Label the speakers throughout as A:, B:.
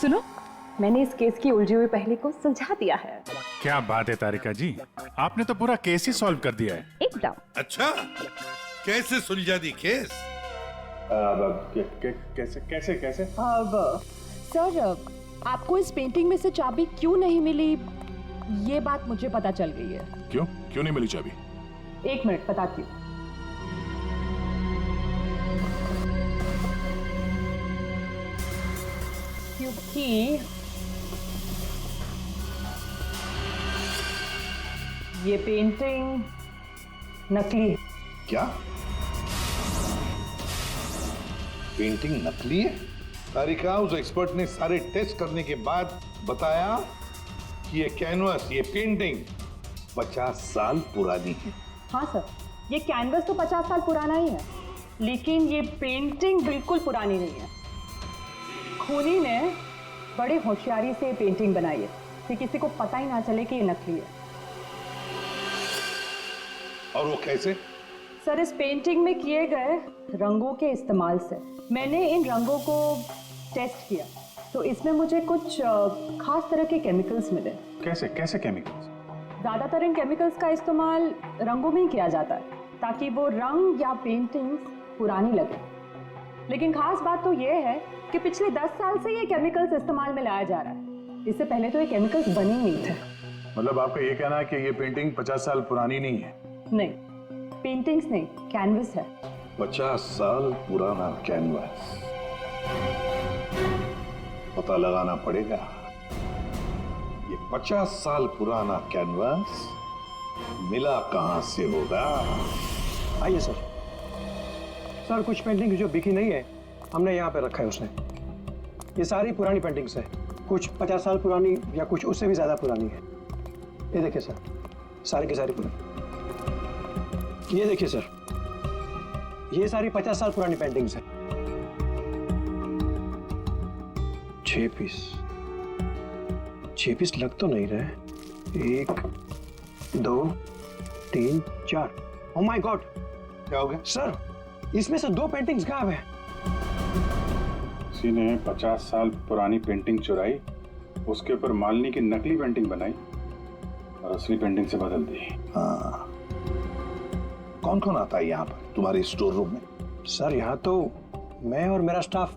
A: सुनो, मैंने इस केस की उलझी हुई पहेली को सुलझा दिया है।
B: क्या बात है तारिका जी, आपने तो पूरा केस ही सॉल्व कर दिया है।
A: एकदम।
C: अच्छा, कैसे सुलझा दी केस?
B: कैसे कैसे कैसे?
D: अब सर, आपको इस पेंटिंग में से चाबी क्यों नहीं मिली, ये बात मुझे पता चल गई है।
B: क्यों क्यों नहीं मिली चाबी?
D: 1 मिनट बताती हूँ। क्योंकि ये पेंटिंग नकली है।
C: क्या पेंटिंग नकली है? तारिका, उस एक्सपर्ट ने सारे टेस्ट करने के बाद बताया कि ये कैनवस, ये पेंटिंग 50 साल पुरानी है।
D: हाँ सर, ये कैनवस तो 50 साल पुराना ही है, लेकिन ये पेंटिंग बिल्कुल पुरानी नहीं है। खूनी ने बड़े होशियारी से पेंटिंग बनाई है कि किसी को पता ही ना चले कि ये नकली है।
C: और वो कैसे?
D: सर, इस पेंटिंग में किए गए रंगों के इस्तेमाल से मैंने इन रंगों को टेस्ट किया, तो इसमें मुझे कुछ खास तरह के केमिकल्स मिले।
B: कैसे कैसे केमिकल्स?
D: ज़्यादातर इन केमिकल्स का इस्तेमाल रंगों में ही किया जाता है ताकि वो रंग या पेंटिंग्स पुरानी लगे। लेकिन खास बात तो ये है कि पिछले 10 साल से ये केमिकल्स इस्तेमाल में लाया जा रहा है। इससे पहले तो ये केमिकल्स बने ही नहीं थे।
B: मतलब आपका ये कहना है कि ये पेंटिंग 50 साल पुरानी नहीं है?
D: नहीं, पेंटिंग्स नहीं, कैनवस है।
C: 50 साल पुराना कैनवस, पता लगाना पड़ेगा ये 50 साल पुराना कैनवस मिला कहां से होगा।
E: आइए सर। सर, कुछ पेंटिंग जो बिकी नहीं है हमने यहाँ पे रखा है उसने। ये सारी पुरानी पेंटिंग्स है, कुछ 50 साल पुरानी या कुछ उससे भी ज्यादा पुरानी है। ये देखिए सर, सारी की सारी पुरानी। ये देखिए सर, ये सारी 50 साल पुरानी पेंटिंग्स है। 6 पीस लग तो नहीं रहे। 1 2 3 4। Oh my God!
C: क्या हो गया
E: सर, इसमें से 2 पेंटिंग्स गायब है।
B: किसी ने 50 साल पुरानी पेंटिंग चुराई, उसके ऊपर मालिनी की नकली पेंटिंग बनाई और असली पेंटिंग से बदल दी।
C: हाँ, कौन कौन आता है यहाँ पर तुम्हारे स्टोर रूम में?
E: सर, यहाँ तो मैं और मेरा स्टाफ,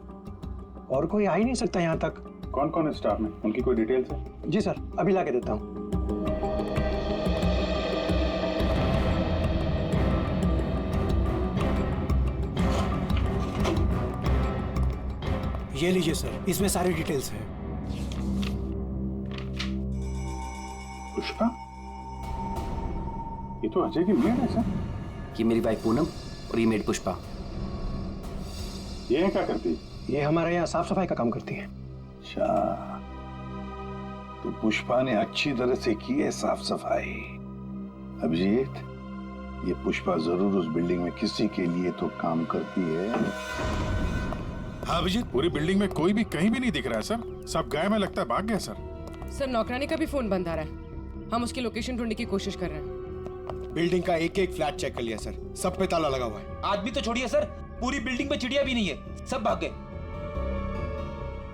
E: और कोई आ ही नहीं सकता यहाँ तक।
B: कौन कौन है स्टाफ में, उनकी कोई डिटेल्स है?
E: जी सर, अभी ला के देता हूँ। ये लीजिए सर, इसमें सारी डिटेल्स हैं।
C: पुष्पा,
B: ये तो अजय की मेड है सर।
F: ये मेरी वाइफ पूनम और ये मेड पुष्पा।
B: ये क्या करती है?
E: ये हमारे यहाँ साफ सफाई का काम करती है।
C: अच्छा, तो पुष्पा ने अच्छी तरह से की है साफ सफाई। अभिजीत, ये पुष्पा जरूर उस बिल्डिंग में किसी के लिए तो काम करती है।
B: हाँ अभिजीत, पूरी बिल्डिंग में कोई भी कहीं भी नहीं दिख रहा है सर। सब गायब है, लगता है भाग गया सर।
G: सर, नौकरानी का भी फोन बंद आ रहा है। हम उसकी लोकेशन ढूंढने की कोशिश कर रहे हैं।
H: बिल्डिंग का एक एक फ्लैट चेक कर लिया सर, सब पे ताला लगा हुआ है।
F: आदमी तो छोड़िए सर, पूरी बिल्डिंग में चिड़िया भी नहीं है, सब भाग गए।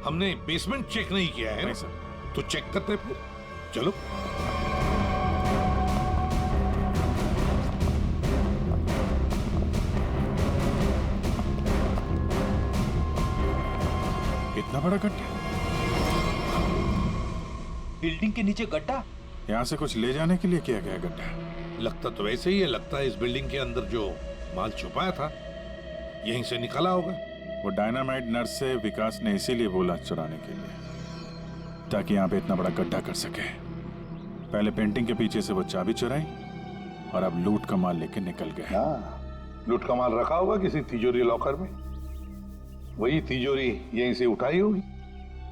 C: हमने बेसमेंट चेक नहीं किया है।
B: नहीं सर।
C: तो चेक करते फिर, चलो।
B: इतना बड़ा गड्ढा?
F: बिल्डिंग के नीचे गड्ढा?
B: यहाँ से कुछ ले जाने के लिए किया गया गड्ढा।
C: लगता तो वैसे ही है, लगता है इस बिल्डिंग के अंदर जो माल छुपाया था यहीं से निकला होगा।
B: वो डायनामाइट नर्स से विकास ने इसीलिए बोला चुराने के लिए, ताकि यहाँ पे इतना बड़ा गड्ढा कर सके। पहले पेंटिंग के पीछे से वो चाबी चुराई और अब लूट का माल लेके निकल गए।
C: हाँ, लूट का माल रखा होगा किसी तिजोरी लॉकर में, वही तिजोरी यहीं से उठाई होगी।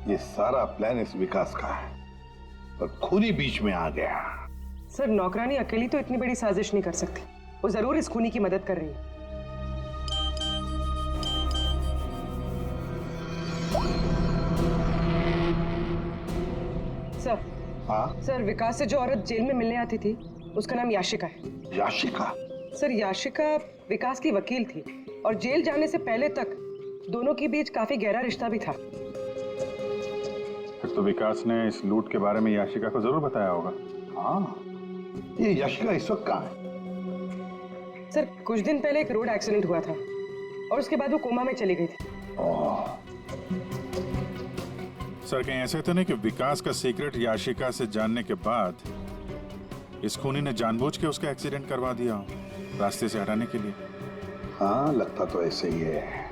C: ये सारा प्लान इस विकास का है, पर खूनी बीच में आ गया।
G: सर, नौकरानी अकेली तो इतनी बड़ी साजिश नहीं कर सकती। वो जरूर इस खूनी की मदद कर रही है। सर।
C: हाँ?
G: सर, विकास से जो औरत जेल में मिलने आती थी उसका नाम याशिका है।
C: याशिका?
G: सर, याशिका विकास की वकील थी और जेल जाने से पहले तक दोनों के बीच काफी गहरा रिश्ता भी था।
B: फिर तो विकास ने इस लूट के बारे में याशिका को जरूर बताया होगा।
C: हाँ, ये यशिका इस वक्त कहाँ है?
G: सर कुछ दिन पहले एक रोड एक्सीडेंट हुआ था और उसके बाद वो कोमा में चली गई थी।
B: सर कहीं ऐसे तो नहीं कि विकास का सीक्रेट याशिका से जानने के बाद इस खूनी ने जानबूझ के उसका एक्सीडेंट करवा दिया हो, रास्ते से हटाने के लिए?
C: हाँ, लगता तो ऐसे ही है।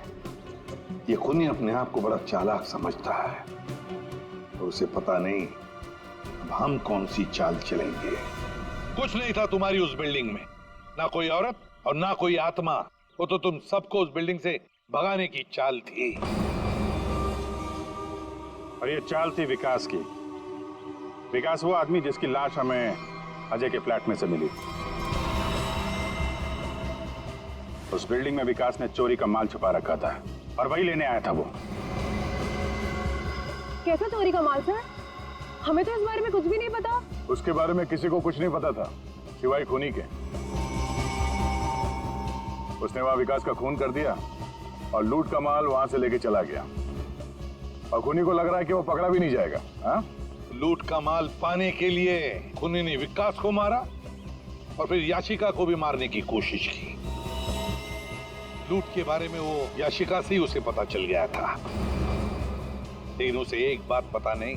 C: ये खूनी अपने आप को बड़ा चालाक समझता है और उसे पता नहीं अब हम कौन सी चाल चलेंगे।
I: कुछ नहीं था तुम्हारी उस बिल्डिंग में, ना कोई औरत और ना कोई आत्मा। वो तो तुम सबको उस बिल्डिंग से भगाने की चाल थी।
B: और ये चाल थी विकास की। विकास वो आदमी जिसकी लाश हमें अजय के फ्लैट में से मिली। उस बिल्डिंग में विकास ने चोरी का माल छुपा रखा था और वही लेने आया था वो।
A: कैसे चोरी का माल सर? हमें तो इस बारे में कुछ भी नहीं पता।
B: उसके बारे में किसी को कुछ नहीं पता था सिवाय खूनी के। उसने वहां विकास का खून कर दिया और लूट का माल वहां से लेके चला गया। और खूनी को लग रहा है कि वो पकड़ा भी नहीं जाएगा। हाँ?
I: लूट का माल पाने के लिए खूनी ने विकास को मारा और फिर याशिका को भी मारने की कोशिश की। लूट के बारे में वो याशिका से ही उसे पता चल गया था, लेकिन उसे एक बात पता नहीं।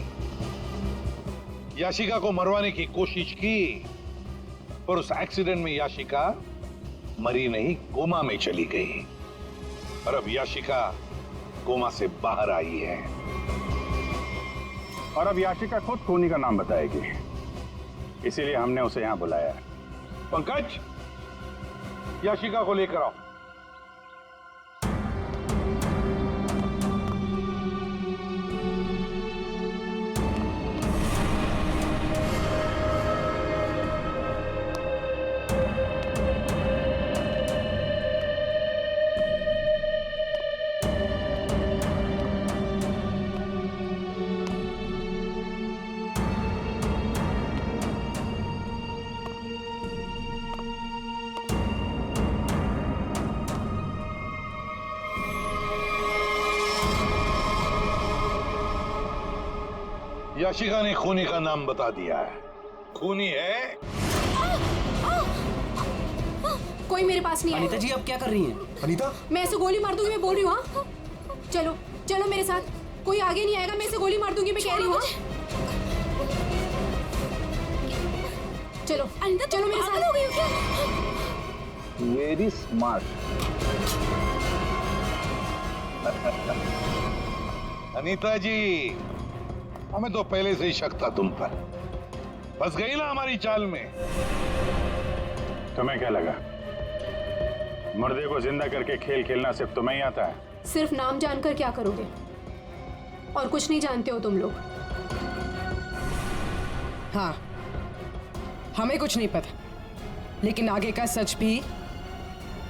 I: याशिका को मरवाने की कोशिश की और उस एक्सीडेंट में याशिका मरी नहीं, कोमा में चली गई। और अब याशिका कोमा से बाहर आई है
B: और अब याशिका खुद खूनी का नाम बताएगी, इसीलिए हमने उसे यहां बुलाया है।
I: पंकज, याशिका को लेकर आओ। याशिका ने खूनी का नाम बता दिया है। खूनी है।
J: कोई मेरे पास नहीं है।
H: अनीता जी आप क्या कर रही हैं? अनीता,
J: मैं ऐसे गोली मार दूंगी, मैं बोल रही हूँ। हाँ? चलो चलो मेरे साथ, कोई आगे नहीं आएगा, मैं ऐसे गोली मार दूंगी, मैं कह रही हूँ। चलो अनीता, चलो मेरे साथ। हो गई हो क्या?
C: Very smart.
I: अनीता जी, हमें तो पहले से ही शक था तुम पर। फंस गई ना हमारी चाल में।
B: तुम्हें क्या लगा मुर्दे को जिंदा करके खेल खेलना सिर्फ तुम्हें ही आता है?
J: सिर्फ नाम जानकर क्या करोगे? और कुछ नहीं जानते हो तुम लोग।
G: हाँ, हमें कुछ नहीं पता, लेकिन आगे का सच भी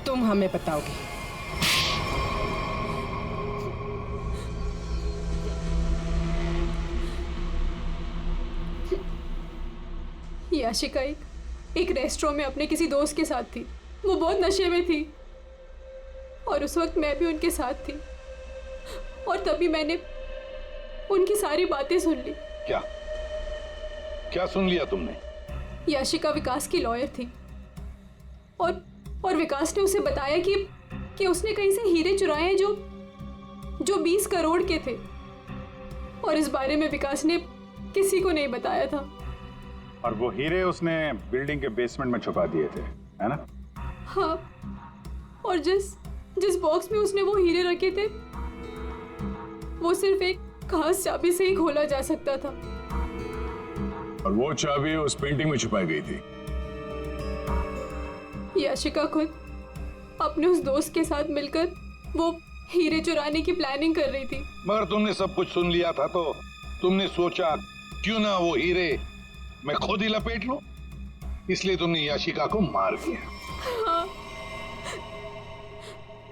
G: तुम हमें बताओगे।
J: याशिका एक रेस्टोरेंट में अपने किसी दोस्त के साथ थी। वो बहुत नशे में थी और उस वक्त मैं भी उनके साथ थी और तभी मैंने उनकी सारी बातें सुन ली।
I: क्या क्या सुन लिया तुमने?
J: याशिका विकास की लॉयर थी और विकास ने उसे बताया कि उसने कहीं से हीरे चुराए हैं जो 20 करोड़ के थे और इस बारे में विकास ने किसी को नहीं बताया था।
B: और वो हीरे उसने बिल्डिंग के बेसमेंट में छुपा दिए थे, है ना?
J: हाँ, और जिस बॉक्स में उसने वो हीरे रखे थे वो सिर्फ एक खास चाबी से ही खोला जा सकता था।
B: और वो चाबी उस पेंटिंग में छुपाई गई थी।
J: याशिका खुद अपने उस दोस्त के साथ मिलकर वो हीरे चुराने की प्लानिंग कर रही थी।
I: मगर तुमने सब कुछ सुन लिया था तो तुमने सोचा क्यों ना वो हीरे मैं खुद ही लपेट लूं, इसलिए तुमने याशिका को मार दिया।
J: हाँ।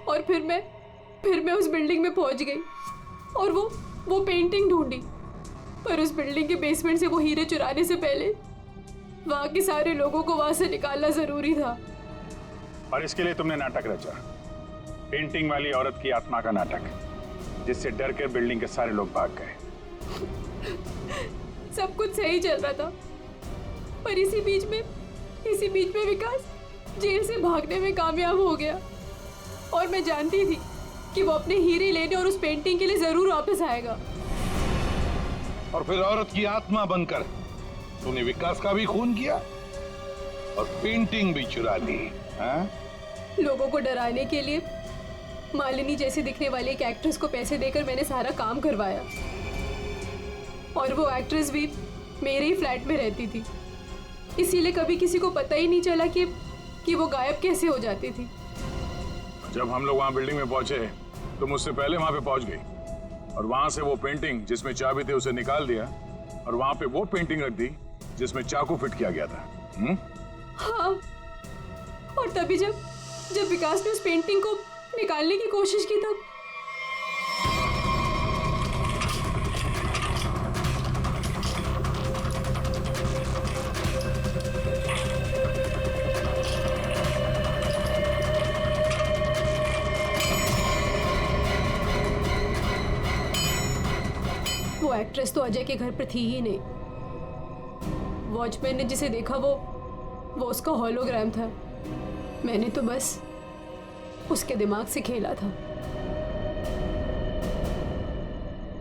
J: और फिर मैं उस बिल्डिंग में पहुंच गई और वो पेंटिंग ढूंढी, पर उस बिल्डिंग के बेसमेंट से वो हीरे चुराने से पहले वहां के सारे लोगों को वहां से निकालना जरूरी था।
B: और इसके लिए तुमने नाटक रचा, पेंटिंग वाली औरत की आत्मा का नाटक, जिससे डर कर बिल्डिंग के सारे लोग भाग गए।
J: सब कुछ सही चल रहा था, पर इसी बीच में विकास जेल से भागने में कामयाब हो गया। और मैं जानती थी कि वो अपने हीरे लेने और उस पेंटिंग के लिए जरूर वापस आएगा।
I: और फिर औरत की आत्मा बनकर तूने विकास का भी खून किया और पेंटिंग भी चुरा ली। हाँ?
J: लोगों को डराने के लिए मालिनी जैसे दिखने वाली एक एक्ट्रेस को पैसे देकर मैंने सारा काम करवाया, और वो एक्ट्रेस भी मेरे ही फ्लैट में रहती थी, इसीलिए कभी किसी को पता ही नहीं चला कि वो गायब कैसे हो जाती थी।
B: जब हम लोग वहाँ बिल्डिंग में पहुंचे तो मुझसे पहले वहाँ पे पहुंच गई और वहाँ से वो पेंटिंग जिसमें चाबी थी उसे निकाल दिया और वहाँ पे वो पेंटिंग रख दी जिसमें चाकू फिट किया गया था।
J: हाँ, और तभी जब विकास ने उस पेंटिंग को निकालने की कोशिश की तब वो एक्ट्रेस तो अजय के घर पर थी ही नहीं। वॉचमैन ने जिसे देखा वो उसका हॉलोग्राम था। मैंने तो बस उसके दिमाग से खेला था।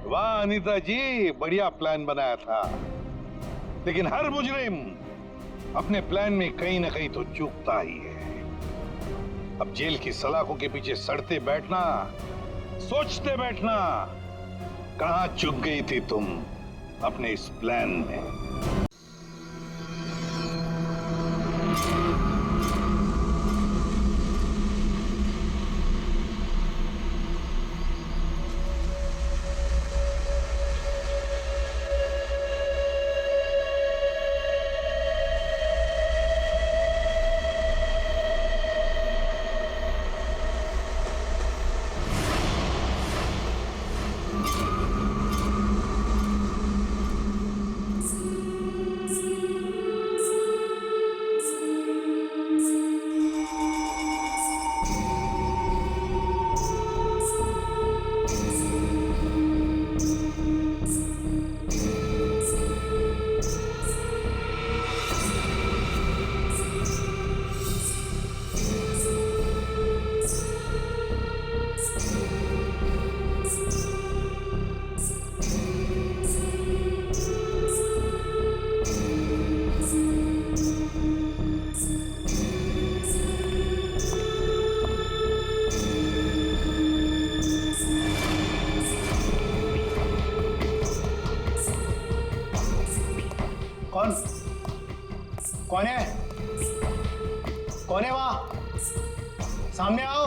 I: वाह अनीता जी, बढ़िया प्लान बनाया था, लेकिन हर मुजरिम अपने प्लान में कहीं ना कहीं तो चूकता ही है। अब जेल की सलाखों के पीछे सड़ते बैठना, सोचते बैठना, कहां चूक गई थी तुम अपने इस प्लान में?
E: कौन है? कौन है वहां? सामने आओ।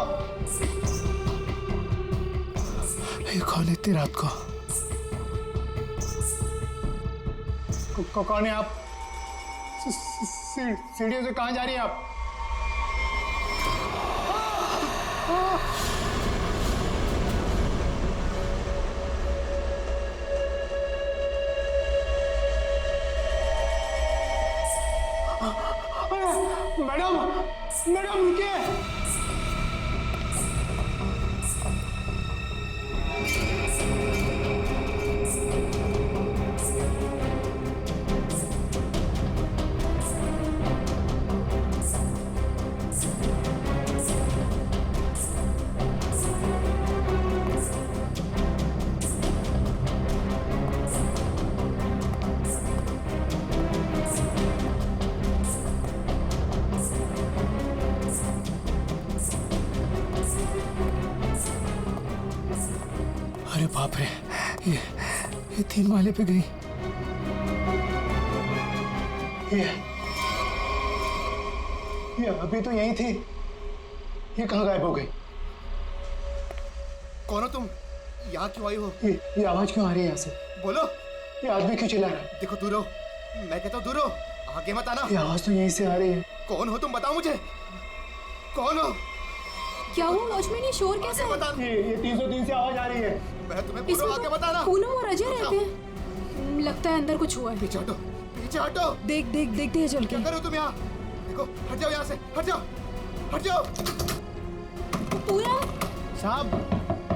H: ये कौन है इतनी रात को?
E: कौन है आप? सीढ़ियों से कहां जा रही हैं आप? मैडम, मैडम रुकिए।
H: अरे बाप रे, ये 3 माले पे गई।
E: ये अभी तो यहीं थी, ये कहाँ गायब हो गई?
H: कौन हो तुम? यहाँ क्यों आई हो?
E: ये आवाज क्यों आ रही है यहाँ से?
H: बोलो।
E: ये आदमी क्यों चिल्ला रहा है?
H: देखो दूर हो, मैं कहता हूँ दूर हो, आगे मत आना।
E: ये आवाज तो यहीं से आ रही है।
H: कौन हो तुम? बताओ मुझे, कौन हो?
J: क्या हुआ वॉचमैन, ये शोर कैसा है?
E: ये 303 से आवाज आ रही है।
H: मैं तुम्हें बोल रहा हूं, आगे मत आना।
J: पूनम और अजय रहते हैं, लगता है अंदर कुछ हुआ है।
H: पीछे हटो, पीछे हटो।
G: देखते हैं चल के।
H: क्या कर रहे हो तुम यहाँ? देखो, हट जाओ यहाँ से, हट जाओ, हट जाओ।
J: पूनम
E: साहब,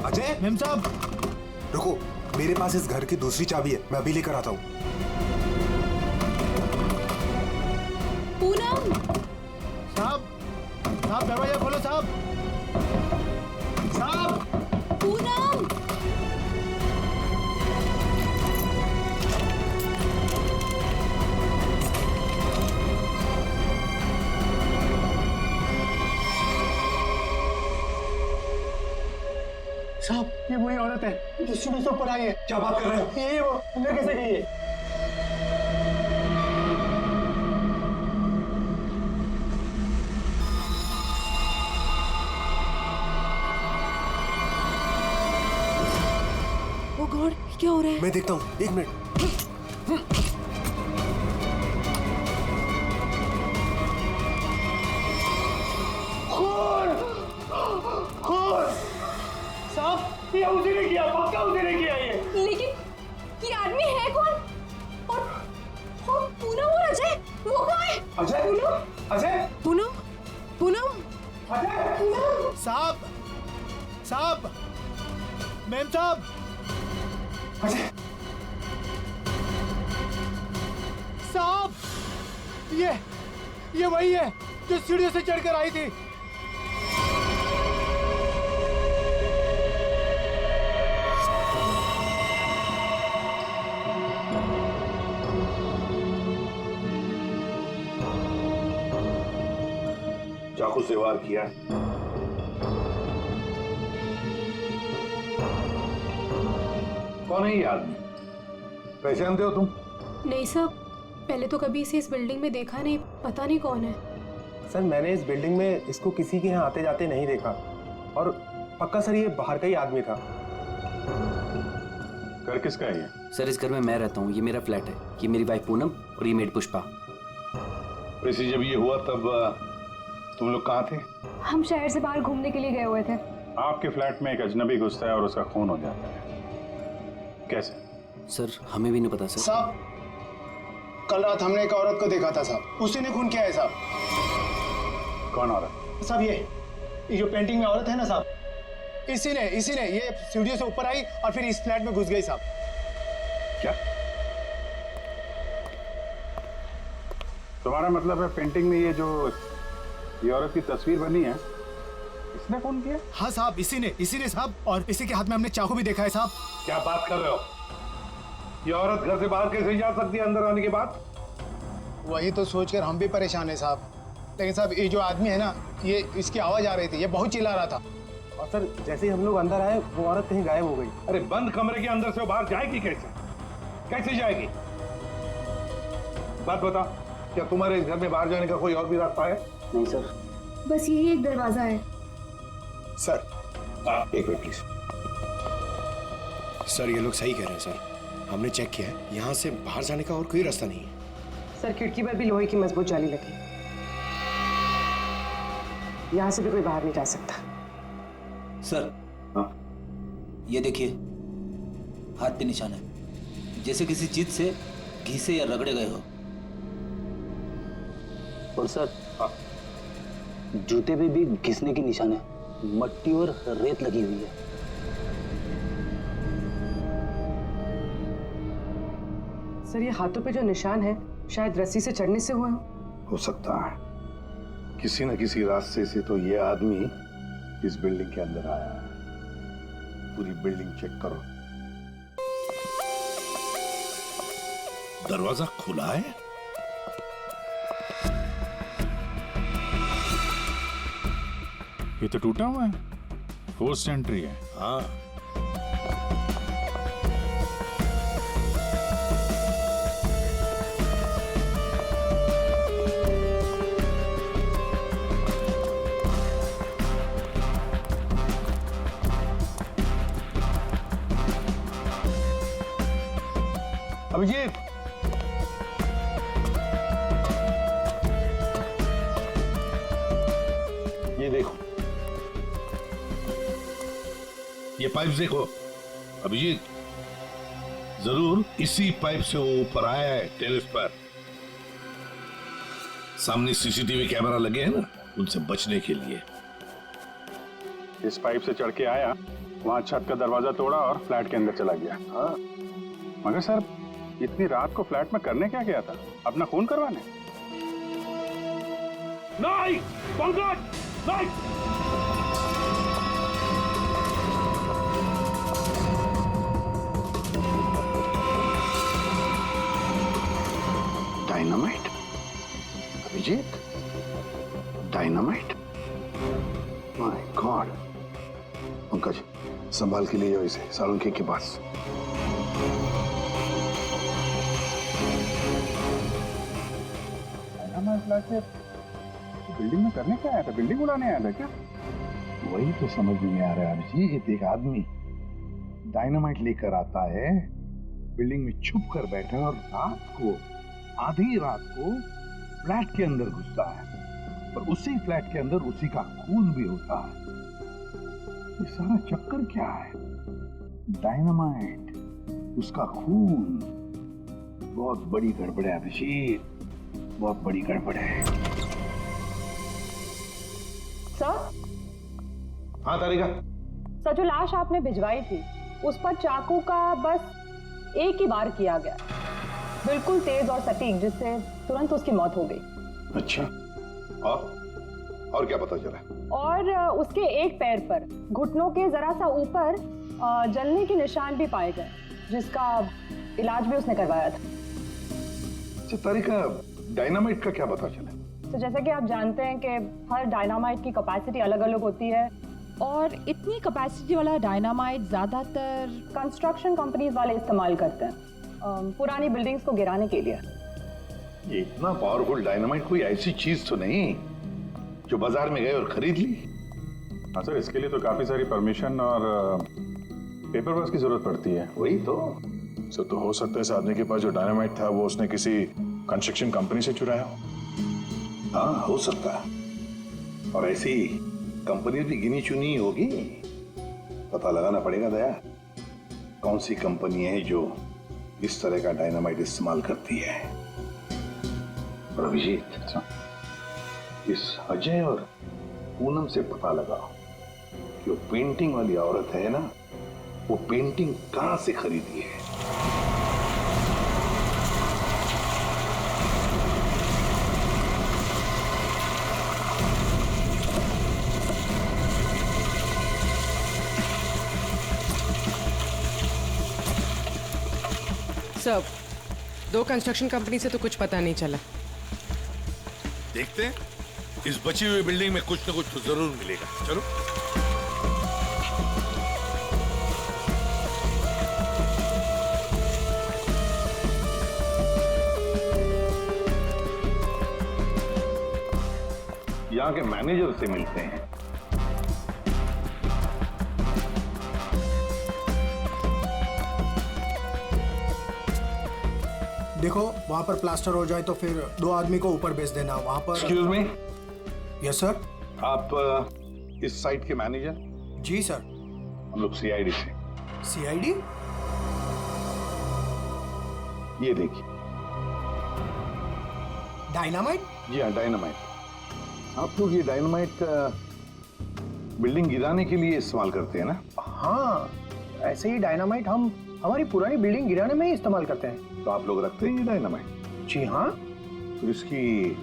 H: अजय,
E: मेम साहब,
H: रुको,
K: मेरे पास इस घर की दूसरी चाबी है, मैं अभी लेकर आता हूँ।
J: पूनम,
H: साहब, साहब दरवाजा खोलो साहब। साहब,
J: पूनम,
E: साहब ये वही औरत है जो सुबह से ऊपर आई है।
K: क्या बात कर रहे हो?
E: यही वो अंदर कैसे गई है?
G: ओ गॉड, क्या हो रहा है?
K: मैं देखता हूँ, 1 मिनट।
E: साहब ये उसी ने किया, पक्का उसी ने किया ये।
J: लेकिन ये आदमी है कौन? और पूनम और अजय, वो कहाँ है?
E: अजय, अजय,
G: पूनम, पूनम,
E: अजय,
H: साहब, साहब, मैम साहब,
E: अजय,
H: साहब, ये वही है जो सीढ़ियों से चढ़कर आई थी।
C: चाकू से वार किया। कौन है ये आदमी? पहचानते हो तुम?
J: नहीं साहब, पहले तो कभी इसे इस बिल्डिंग में देखा नहीं, पता नहीं कौन है।
K: सर मैंने इस बिल्डिंग में इसको किसी के यहाँ आते जाते नहीं देखा, और पक्का सर ये बाहर का ही आदमी था।
B: घर किसका है ये?
L: सर इस घर में मैं रहता हूँ, ये मेरा फ्लैट है, ये मेरी वाइफ पूनम और ये मेरी पुष्पा।
C: वैसे जब ये हुआ तब तुम लोग कहाँ थे?
A: हम शहर से बाहर घूमने के लिए गए हुए थे।
B: आपके फ्लैट में एक अजनबी घुसता है और उसका खून हो जाता है, कैसे?
L: सर हमें भी नहीं पता सर।
E: साहब कल रात हमने एक औरत को देखा था साहब, उसी ने खून किया है साहब।
B: कौन औरत?
E: साहब ये जो पेंटिंग में औरत है ना साहब, इसी ने ये सीढ़ियों से ऊपर आई और फिर इस फ्लैट में घुस गई साहब।
B: क्या तुम्हारा मतलब है पेंटिंग में ये औरत की तस्वीर बनी है, इसने खून किया?
H: हाँ साहब, इसी ने साहब, और इसी के हाथ में हमने चाकू भी देखा है साहब।
I: क्या बात कर रहे हो? ये औरत घर से बाहर कैसे जा सकती है अंदर आने के बाद?
E: वही तो सोचकर हम भी परेशान है साहब। लेकिन साहब ये जो आदमी है ना, ये इसकी आवाज आ रही थी, ये बहुत चिल्ला रहा था।
K: और सर जैसे ही हम लोग अंदर आए वो औरत कहीं गायब हो गई।
I: अरे बंद कमरे के अंदर से वो बाहर जाएगी कैसे? कैसे जाएगी? बात बता, क्या तुम्हारे इस घर में बाहर जाने का कोई और भी रास्ता है?
L: नहीं सर,
J: बस यही एक दरवाजा है।
K: सर एक मिनट प्लीज। सर ये लोग सही कह रहे हैं सर, हमने चेक किया है, यहाँ से बाहर जाने का और कोई रास्ता नहीं है।
G: सर खिड़की पर भी लोहे की मजबूत जाली लगी, यहाँ से भी कोई बाहर नहीं जा सकता।
F: सर ये देखिए, हाथ पे निशान है, जैसे किसी चीज से घिसे या रगड़े गए हो।
L: और सर जूते पे भी घिसने की निशान है, मट्टी और रेत लगी हुई है।
G: सर ये हाथों पे जो निशान है शायद रस्सी से चढ़ने से हुआ
C: हो सकता है, किसी न किसी रास्ते से तो ये आदमी इस बिल्डिंग के अंदर आया है। पूरी बिल्डिंग चेक करो।
I: दरवाजा खुला है?
B: ये तो टूटा हुआ है, फोर्स्ड एंट्री है।
I: हाँ, अभिजीत, ये देखो, ये पाइप देखो। अभिजीत, जरूर इसी पाइप से वो ऊपर आया है टेरेस पर। सामने सीसीटीवी कैमरा लगे हैं ना, उनसे बचने के लिए।
B: इस पाइप से चढ़ के आया वहां छत का दरवाजा तोड़ा और फ्लैट के अंदर चला गया।
C: हाँ
B: मगर सर इतनी रात को फ्लैट में करने क्या गया था? अपना खून करवाने?
I: नहीं पंकज, नहीं।
C: Dynamite? Abhijit, dynamite? My God. Pankaj संभाल के ले जाओ इसे सालुंखे के पास।
B: बिल्डिंग में करने क्या आया था? बिल्डिंग उड़ाने आया था क्या?
C: वही तो समझ में नहीं आ रहा है अभिजीत। एक आदमी डायनामाइट लेकर आता है, बिल्डिंग में छुप कर बैठा है और रात को, आधी रात को फ्लैट के अंदर घुसता है और उसी फ्लैट के अंदर उसी का खून भी होता है। ये सारा चक्कर क्या है? डायनामाइट, उसका खून। बहुत बड़ी गड़बड़ है अभिजीत, बहुत बड़ी गड़बड़ है।
D: सर?
I: हाँ तारिका।
D: सर जो लाश आपने भिजवाई थी उस पर चाकू का बस एक ही वार किया गया, बिल्कुल तेज और सटीक, जिससे तुरंत उसकी मौत हो गई।
C: अच्छा,
I: और क्या पता चला?
D: और उसके एक पैर पर घुटनों के जरा सा ऊपर जलने के निशान भी पाए गए, जिसका इलाज भी उसने करवाया था।
C: अच्छा तारिका, डायनामाइट का क्या पता चला?
D: तो जैसा कि आप जानते हैं कि हर डायनामाइट की कैपेसिटी अलग अलग होती है, और इतनी कैपेसिटी वाला डायनामाइट ज्यादातर कंस्ट्रक्शन कंपनीज वाले इस्तेमाल करते हैं पुरानी बिल्डिंग्स को गिराने के लिए।
C: ये इतना पावरफुल डायनामाइट कोई ऐसी चीज तो नहीं जो बाजार में गए और खरीद ली?
B: हाँ सर, इसके लिए तो काफी सारी परमिशन और पेपर वर्क की जरूरत पड़ती है।
C: वही तो
B: सर, तो हो सकता है इस आदमी के पास जो डायनामाइट था वो उसने किसी कंस्ट्रक्शन कंपनी से चुराया हो।
C: हाँ हो सकता है, और ऐसी कंपनी भी गिनी चुनी होगी। पता लगाना पड़ेगा दया, कौन सी कंपनी है जो इस तरह का डायनामाइट इस्तेमाल करती है। और अभिजीत, इस अजय और पूनम से पता लगाओ कि वो पेंटिंग वाली औरत है ना, वो पेंटिंग कहां से खरीदी है।
G: सब दो कंस्ट्रक्शन कंपनी से तो कुछ पता नहीं चला।
I: देखते हैं, इस बची हुई बिल्डिंग में कुछ न कुछ तो जरूर मिलेगा। चलो।
C: यहाँ के मैनेजर से मिलते हैं।
H: देखो वहाँ पर प्लास्टर हो जाए तो फिर 2 आदमी को ऊपर भेज देना। वहाँ पर
C: एक्सक्यूज मी।
H: Yes sir.
C: आप इस साइट के मैनेजर?
H: जी सर।
C: हम लोग सीआईडी से।
H: सीआईडी?
C: ये देखिए।
H: डायनामाइट?
C: जी हाँ, डायनामाइट। आप लोग ये डायनामाइट का बिल्डिंग गिराने के लिए इस्तेमाल करते हैं ना?
E: हाँ, ऐसे ही डायनामाइट हम हमारी पुरानी बिल्डिंग गिराने में ही इस्तेमाल करते हैं।
C: तो आप लोग रखते हैं ये डायनामाइट?
E: जी हाँ।
C: तो इसकी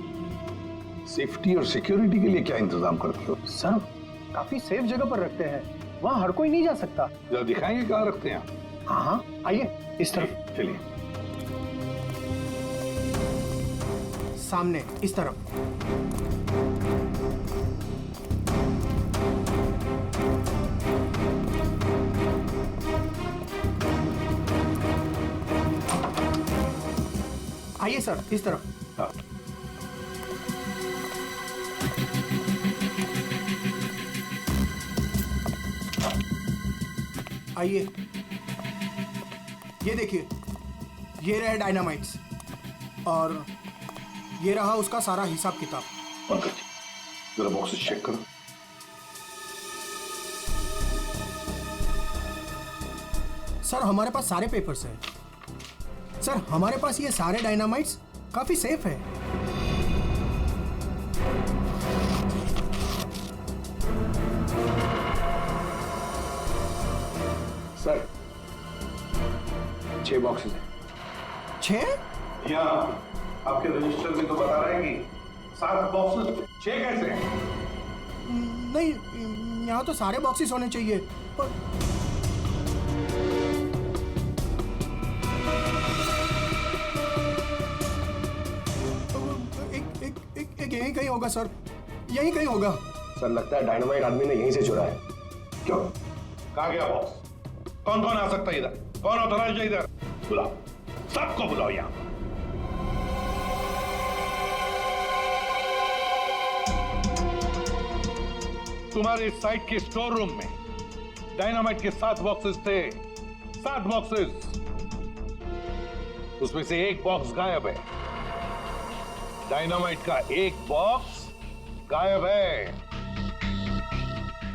C: सेफ्टी और सिक्योरिटी के लिए क्या इंतजाम करते हो?
E: सर काफी सेफ जगह पर रखते हैं, वहाँ हर कोई नहीं जा सकता।
C: जरा दिखाएंगे कहाँ रखते हैं?
E: हाँ हाँ, आइए इस तरफ।
C: चलिए।
H: सामने इस तरफ। आइए सर, इस तरफ।
C: हाँ।
H: आइए, ये देखिए, ये रहे डायनामाइट्स और ये रहा उसका सारा हिसाब किताब।
C: पंकज, जरा बॉक्सेस चेक करो।
H: सर हमारे पास सारे पेपर्स हैं। सर हमारे पास ये सारे डायनामाइट्स काफी सेफ है।
C: 6 बॉक्सेस हैं।
H: 6?
C: यहाँ आपके रजिस्टर में तो बता रहे हैं कि 7 बॉक्सेस, 6 कैसे हैं?
H: नहीं, यहाँ तो सारे बॉक्सेस होने चाहिए। पर एक यहीं कहीं होगा सर, यहीं कहीं होगा।
K: सर लगता है डायनामाइट आदमी ने यहीं से चुराया।
C: क्यों? कहाँ गया बॉक्स? कौन कौन आ सकता है इधर? कौन ऑथराइज है इधर? बुलाओ, सबको बुलाओ यहाँ। तुम्हारे साइट के स्टोर रूम में डायनामाइट के 7 बॉक्सेस थे। 7 बॉक्सेस, उसमें से 1 बॉक्स गायब है। डायनामाइट का 1 बॉक्स गायब है।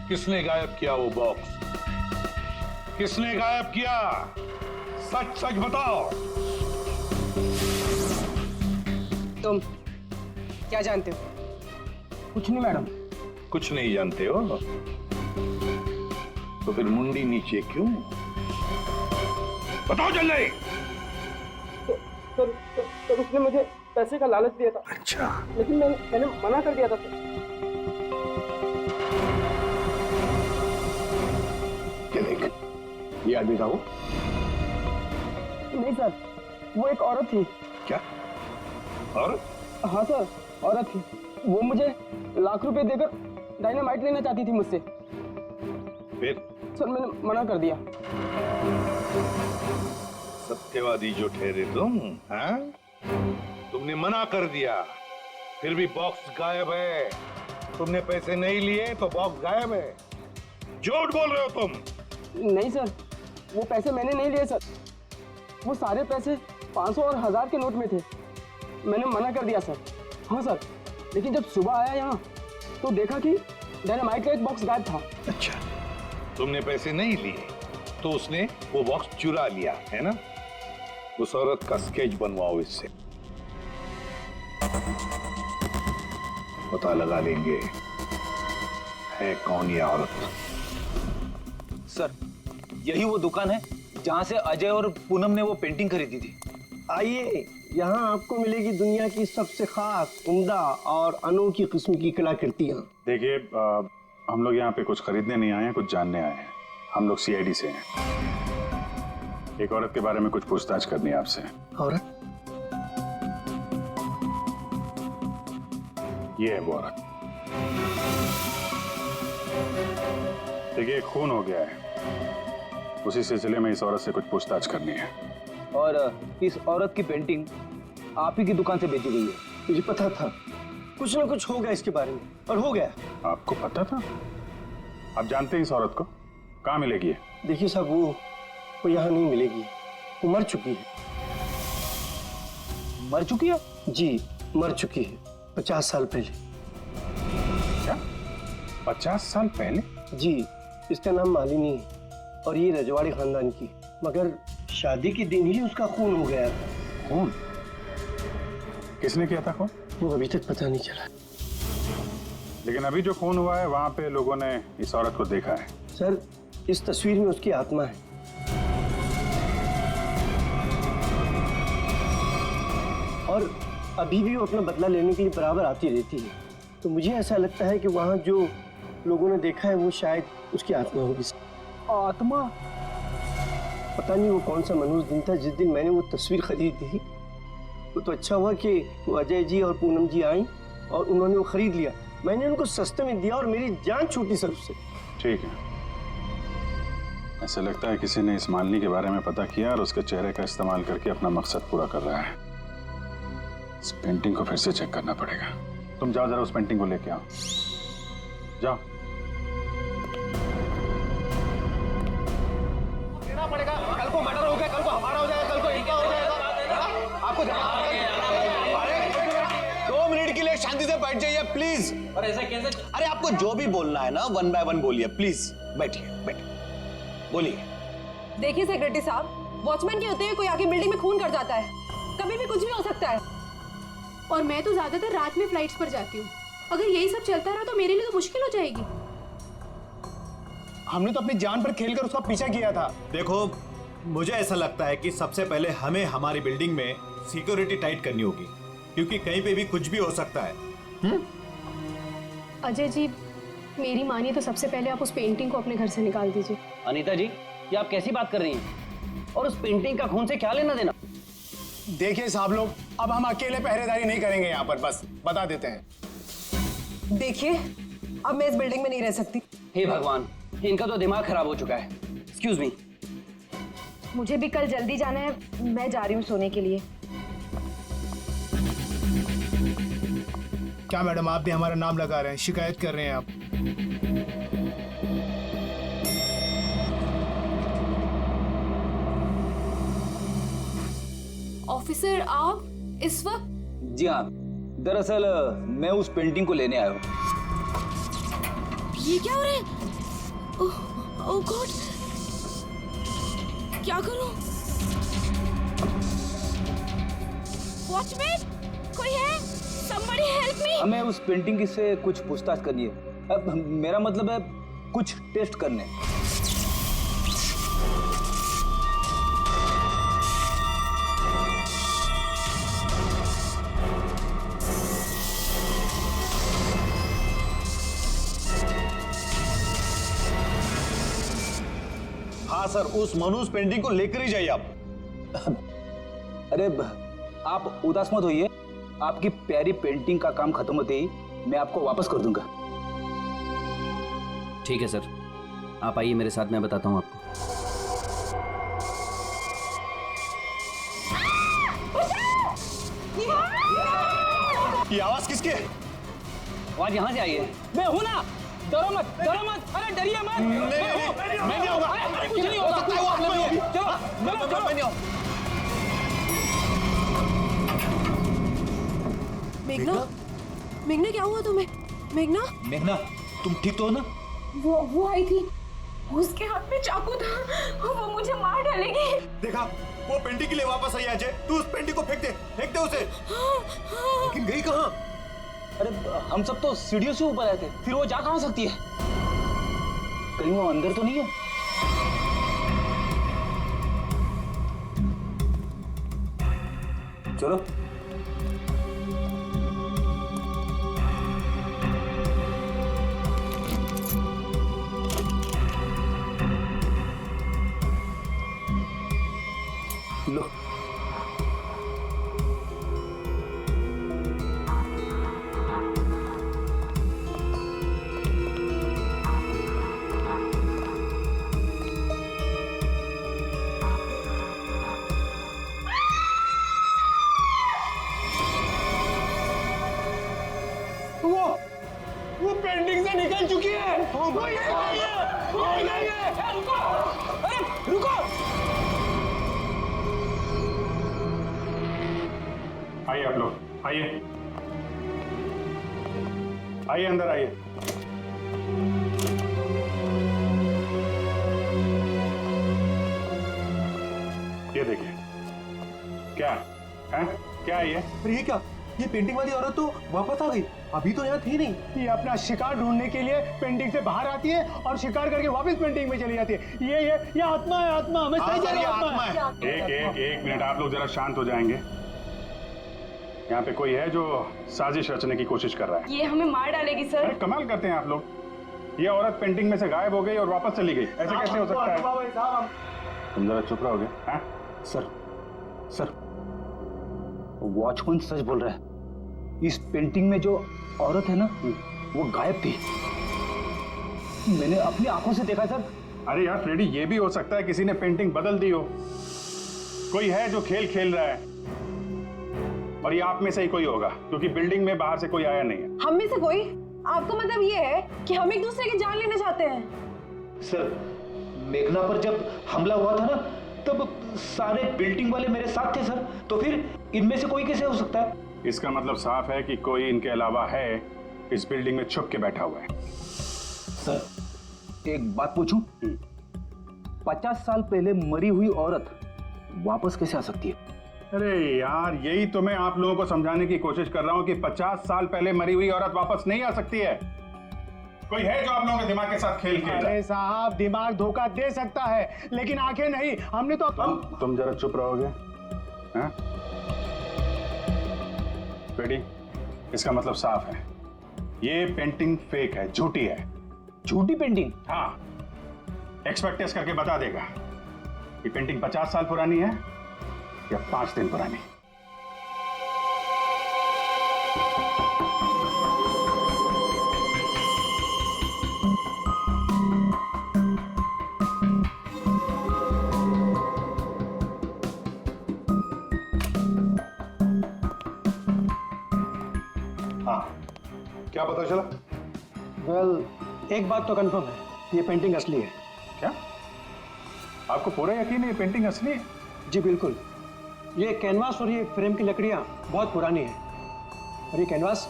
C: किसने गायब किया वो बॉक्स? किसने गायब किया? सच सच बताओ।
G: तुम क्या जानते हो?
E: कुछ नहीं मैडम।
C: कुछ नहीं जानते हो तो फिर मुंडी नीचे क्यों? बताओ जल्दी।
E: सर उसने मुझे पैसे का लालच दिया था।
C: अच्छा,
E: लेकिन मैंने मना कर दिया था सर।
C: ये देख,
K: ये आदमी था वो?
E: नहीं सर, वो एक औरत थी।
C: क्या? और?
E: हाँ सर, औरत थी। वो मुझे लाख रुपए देकर डायनामाइट लेना चाहती थी मुझसे।
C: फिर?
E: सर मैंने मना कर दिया।
C: सत्यवादी जो ठहरे तुम, हाँ? तुमने मना कर दिया, फिर भी बॉक्स गायब है। तुमने पैसे नहीं लिए तो बॉक्स गायब है। झूठ बोल रहे हो तुम।
E: नहीं सर, वो पैसे मैंने नहीं लिए सर। वो सारे पैसे 500 और 1000 के नोट में थे। मैंने मना कर दिया सर। हाँ सर, लेकिन जब सुबह आया यहाँ तो देखा कि डायनामाइट का 1 बॉक्स गायब था।
C: अच्छा, तुमने पैसे नहीं लिए तो उसने वो बॉक्स चुरा लिया है ना? उस औरत का स्केच बनवाओ इससे, पता लगा लेंगे है कौन ये औरत।
F: सर, यही वो दुकान है जहां से अजय और पूनम ने वो पेंटिंग खरीदी थी।
E: आइए, यहाँ आपको मिलेगी दुनिया की सबसे खास, उम्दा और अनोखी किस्म की कलाकृतियाँ।
B: देखिए, हम लोग यहाँ पे कुछ खरीदने नहीं आए हैं, कुछ जानने आए हैं। हम लोग CID से हैं। एक औरत के बारे में कुछ पूछताछ करनी है आपसे।
E: औरत?
B: ये है वो औरत। देखिए, खून हो गया है, उसी सिलसिले में इस औरत से कुछ पूछताछ करनी है।
F: और इस औरत की पेंटिंग आप ही की दुकान से बेची गई है।
E: मुझे पता था कुछ ना कुछ होगा इसके बारे में, और हो गया।
B: आपको पता था? आप जानते हैं इस औरत को? कहाँ मिलेगी है?
E: देखिए साहब, वो यहाँ नहीं मिलेगी। वो मर चुकी है।
F: मर चुकी है?
E: जी, मर चुकी है 50 साल पहले।
B: क्या? 50 साल पहले?
E: जी, इसका नाम मालिनी है और ये रजवाड़ी खानदान की, मगर शादी के दिन ही उसका खून हो गया था।
B: खून? किसने किया था खून?
E: वो अभी तक पता नहीं चला।
B: लेकिन अभी जो खून हुआ है वहां पे लोगों ने इस औरत को देखा है।
E: सर, इस तस्वीर में उसकी आत्मा है। और अभी भी वो अपना बदला लेने के लिए बराबर आती रहती है। तो मुझे ऐसा लगता है कि वहाँ जो लोगों ने देखा है वो शायद उसकी आत्मा होगी। आत्मा? पता नहीं वो कौन सा मनहूस दिन था जिस दिन मैंने वो तस्वीर खरीदी थी। वो तो अच्छा हुआ कि वो अजय जी और पूनम जी आई और उन्होंने वो खरीद लिया। मैंने उनको सस्ते में दिया और मेरी जान छूटी सर उससे।
B: ठीक है, ऐसा लगता है किसी ने इस मालिनी के बारे में पता किया और उसके चेहरे का इस्तेमाल करके अपना मकसद पूरा कर रहा है। इस पेंटिंग को फिर से चेक करना पड़ेगा। तुम जाओ, जरा उस पेंटिंग को लेके आओ। जाओ।
K: देना पड़ेगा। कल को मर्डर हो गया, कल को हमारा हो जाएगा, कल को इनका हो जाएगा। आपको 2 मिनट के लिए शांति से बैठ जाइए प्लीज।
F: और ऐसा कैसे?
K: अरे आपको जो भी बोलना है ना 1 बाय 1 बोलिए प्लीज। बैठिए, बैठिए, बोलिए।
M: देखिए सेक्रेटरी साहब, वॉचमैन के होते हुए कोई आके बिल्डिंग में खून कर जाता है। कभी भी कुछ भी हो सकता है।
J: और मैं तो ज्यादातर रात में फ्लाइट्स पर जाती हूँ। अगर यही सब चलता रहा तो मेरे लिए तो मुश्किल हो जाएगी।
K: हमने तो अपनी जान पर खेलकर उसका पीछा किया था। देखो,
N: मुझे ऐसा लगता है कि सबसे पहले हमें हमारी बिल्डिंग में सिक्योरिटी टाइट करनी होगी, क्योंकि कहीं पे भी कुछ भी हो सकता है।
J: अजय जी, मेरी मानिए तो सबसे पहले आप उस पेंटिंग को अपने घर से निकाल दीजिए।
O: अनीता जी, ये आप कैसी बात कर रही हैं? और उस पेंटिंग का खून से क्या लेना देना?
H: देखिए साहब लोग, अब हम अकेले पहरेदारी नहीं करेंगे यहाँ पर, बस बता देते हैं।
M: देखिए, अब मैं इस बिल्डिंग में नहीं रह सकती।
O: हे भगवान, इनका तो दिमाग खराब हो चुका है। Excuse me.
A: मुझे भी कल जल्दी जाना है, मैं जा रही हूँ सोने के लिए।
H: क्या मैडम, आप भी हमारा नाम लगा रहे हैं, शिकायत कर रहे हैं आप?
J: ऑफिसर, आप इस वक्त?
F: जी हाँ, दरअसल मैं उस पेंटिंग को लेने आया हूँ।
J: ये क्या हो रहा है? ओह गॉड, क्या करूं? वॉचमैन, कोई है? Somebody help me!
F: हमें उस पेंटिंग से कुछ पूछताछ करनी है। अब मेरा मतलब है कुछ टेस्ट करने।
N: हाँ सर, उस मनुष्य पेंटिंग को लेकर ही जाइए आप।
F: अरे आप उदास मत होइए, आपकी प्यारी पेंटिंग का काम खत्म होते ही मैं आपको वापस कर दूंगा।
L: ठीक है सर, आप आइए मेरे साथ, मैं बताता हूँ आपको।
N: ये आवाज किसकी है?
O: आवाज यहाँ से आई है। मैं हूँ ना, डरो मत, डरो मत, अरे डरिए मत।
N: मैं नहीं आऊंगा।
O: कुछ नहीं हो सकता है, वो आप लोग होगी। चलो,
N: मैं नहीं आऊंगा।
M: मेघना, मेघना क्या हुआ तुम्हें? मेघना,
F: मेघना, तुम ठीक तो हो ना?
J: वो आई थी, उसके हाथ में चाकू था, वो मुझे मार डालेगी।
N: देखा, वो पेंटिंग के लिए वापस आई अजय। तू उस पेंटिंग को फेंक दे उसे। लेकिन गई कहाँ?
F: अरे हम सब तो सीढ़ियों से ऊपर आए थे, फिर वो जा कहाँ सकती है? कहीं वो अंदर तो नहीं है? चलो। लो।
H: वो पेंटिंग से निकल चुकी है।
O: रुको, अरे रुको।
B: आइए आप लोग, आइए आइए, अंदर आइए। ये देखिए, क्या है? क्या है ये?
K: ये क्या? ये पेंटिंग वाली औरत तो वापस आ गई, अभी तो यहाँ थी नहीं।
E: ये अपना शिकार ढूंढने के लिए पेंटिंग से बाहर आती है और शिकार करके वापस पेंटिंग में चली जाती है। ये आत्मा है, आत्मा। मैं सही कह रहा हूं, आत्मा है।
B: एक मिनट, आप लोग जरा शांत हो जाएंगे। यहाँ पे कोई है जो साजिश रचने की कोशिश कर रहा है।
J: ये हमें मार डालेगी सर।
B: अरे कमाल करते हैं आप लोग। ये औरत पेंटिंग में से गायब हो गई और वापस चली गई, ऐसे कैसे हो सकता है? तुम जरा चुप रहोगे? हाँ
F: सर, वॉचमैन सच बोल रहा है। इस पेंटिंग में जो औरत है ना, वो गायब थी। मैंने अपनी आंखों से देखा सर।
B: अरे यार फ्रेडी, ये भी हो सकता है किसी ने पेंटिंग बदल दी हो। कोई है जो खेल खेल रहा है, और ये आप में से ही कोई होगा, क्योंकि बिल्डिंग में बाहर से कोई आया नहीं है।
M: हम में से कोई? आपका मतलब ये है कि हम एक दूसरे की जान लेना चाहते हैं?
F: सर, मेघना पर जब हमला हुआ था ना, तब सारे बिल्डिंग वाले मेरे साथ थे सर। तो फिर इनमें से कोई कैसे हो सकता है?
B: इसका मतलब साफ है कि कोई इनके अलावा है, इस बिल्डिंग में छुप के बैठा हुआ है।
F: सर, एक बात पूछूं? 50 साल पहले मरी हुई औरत वापस कैसे आ सकती है?
B: अरे यार, यही तो मैं आप लोगों को समझाने की कोशिश कर रहा हूं कि 50 साल पहले मरी हुई औरत वापस नहीं आ सकती है। कोई है जो आप लोगों के दिमाग के साथ खेल खेल?
E: अरे साहब, दिमाग धोखा दे सकता है लेकिन आंखें नहीं। हमने तो
B: तुम जरा चुप रहोगे? हाँ? बेटी, इसका मतलब साफ है, ये पेंटिंग फेक है, झूठी है।
E: झूठी पेंटिंग?
B: हाँ, एक्सपर्ट टेस्ट करके बता देगा ये पेंटिंग 50 साल पुरानी है या 5 दिन पुरानी।
I: क्या पता चला?
E: वेल, एक बात तो कंफर्म है, ये पेंटिंग असली है।
B: क्या आपको पूरा यकीन है ये पेंटिंग असली है?
E: जी बिल्कुल। ये कैनवास और ये फ्रेम की लकड़ियाँ बहुत पुरानी है और ये कैनवास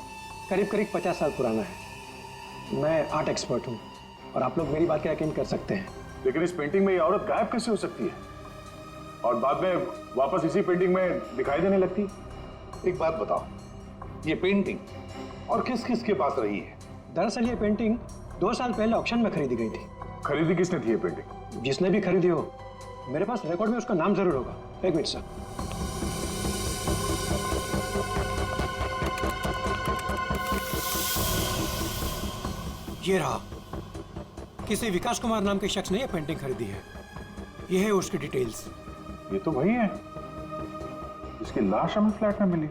E: करीब करीब 50 साल पुराना है। मैं आर्ट एक्सपर्ट हूँ और आप लोग मेरी बात का यकीन कर सकते हैं।
B: लेकिन इस पेंटिंग में ये औरत गायब कैसे हो सकती है और बाद में वापस इसी पेंटिंग में दिखाई देने लगती?
I: एक बात बताओ, ये पेंटिंग और किस किस के पास रही है?
E: दरअसल ये पेंटिंग 2 साल पहले ऑक्शन में खरीदी गई थी।
B: खरीदी किसने थी ये पेंटिंग?
E: जिसने भी खरीदी हो, मेरे पास रिकॉर्ड में उसका नाम जरूर होगा। एक मिनट सर। ये रहा, किसी विकास कुमार नाम के शख्स ने यह पेंटिंग खरीदी है। यह है उसकी डिटेल्स।
B: ये तो वही है जिसकी लाश हमें फ्लैट में मिली।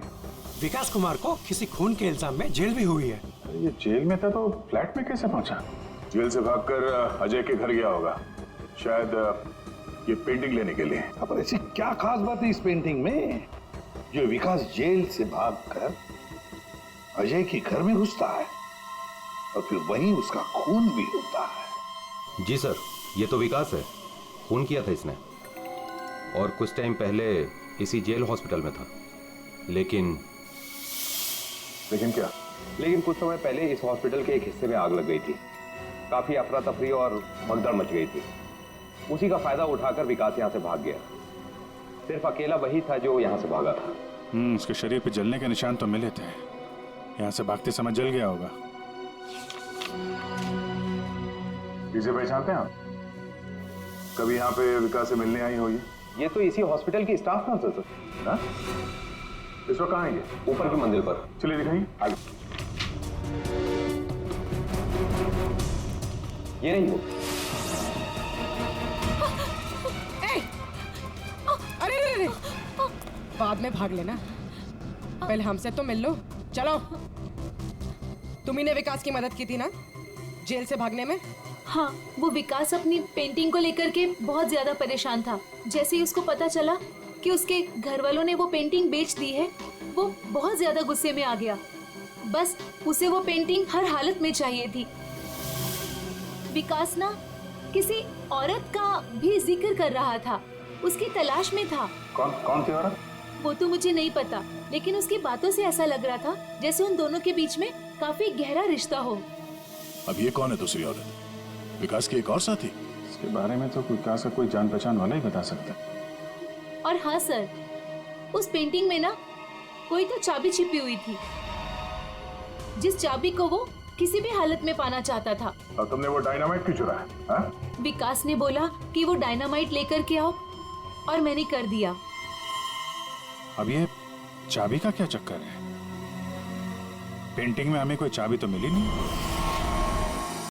E: विकास कुमार को किसी खून के इल्जाम में जेल भी हुई है।
B: ये जेल में था तो फ्लैट में कैसे पहुंचा? जेल से भागकर अजय के घर गया होगा, शायद ये पेंटिंग लेने के लिए।
I: अब ऐसी क्या खास बात है इस पेंटिंग में जो विकास जेल से भागकर अजय के घर में घुसता है और फिर वहीं उसका खून भी होता है?
P: जी सर, ये तो विकास है, खून किया था इसने और कुछ टाइम पहले इसी जेल हॉस्पिटल में था। लेकिन
B: क्या?
K: लेकिन कुछ समय पहले इस हॉस्पिटल के एक हिस्से में आग लग गई थी। काफी अफरा तफरी और भगदड़ मच गई थी। उसी का फायदा उठाकर विकास यहाँ से भाग गया। सिर्फ अकेला वही था जो यहाँ से भागा था।
B: उसके शरीर पे जलने के निशान तो मिले थे, यहाँ से भागते समय जल गया होगा। इसे पहचानते हैं आप? कभी यहाँ पे विकास से मिलने आई हो?
K: ये तो इसी हॉस्पिटल की स्टाफ नर्स है सर।
B: इस वक्त कहाँ है ये?
K: ऊपर की मंजिल पर।
B: चलिए दिखाइए। आगे।
K: ये नहीं वो।
G: अरे बाद में भाग लेना, पहले हमसे तो मिल लो। चलो, तुम्ही ने विकास की मदद की थी ना जेल से भागने में?
J: हाँ, वो विकास अपनी पेंटिंग को लेकर के बहुत ज्यादा परेशान था। जैसे ही उसको पता चला कि उसके घर वालों ने वो पेंटिंग बेच दी है, वो बहुत ज्यादा गुस्से में आ गया। बस उसे वो पेंटिंग हर हालत में चाहिए थी। विकास ना किसी औरत का भी जिक्र कर रहा था, उसकी तलाश में था।
B: कौन थी औरत?
J: वो तो मुझे नहीं पता, लेकिन उसकी बातों से ऐसा लग रहा था जैसे उन दोनों के बीच में काफी गहरा रिश्ता हो।
Q: अब ये कौन है दूसरी औरत? विकास की एक और साथी?
B: इसके बारे में तो विकास का कोई जान पहचान वाला ही बता सकता।
J: और हाँ सर, उस पेंटिंग में ना कोई तो चाबी छिपी हुई थी, जिस चाबी को वो किसी भी हालत में पाना चाहता था।
B: और तुमने वो डायनामाइट क्यों चुराया?
J: विकास ने बोला कि वो डायनामाइट लेकर के आओ और मैंने कर दिया।
B: अब ये चाबी का क्या चक्कर है? पेंटिंग में हमें कोई चाबी तो मिली नहीं।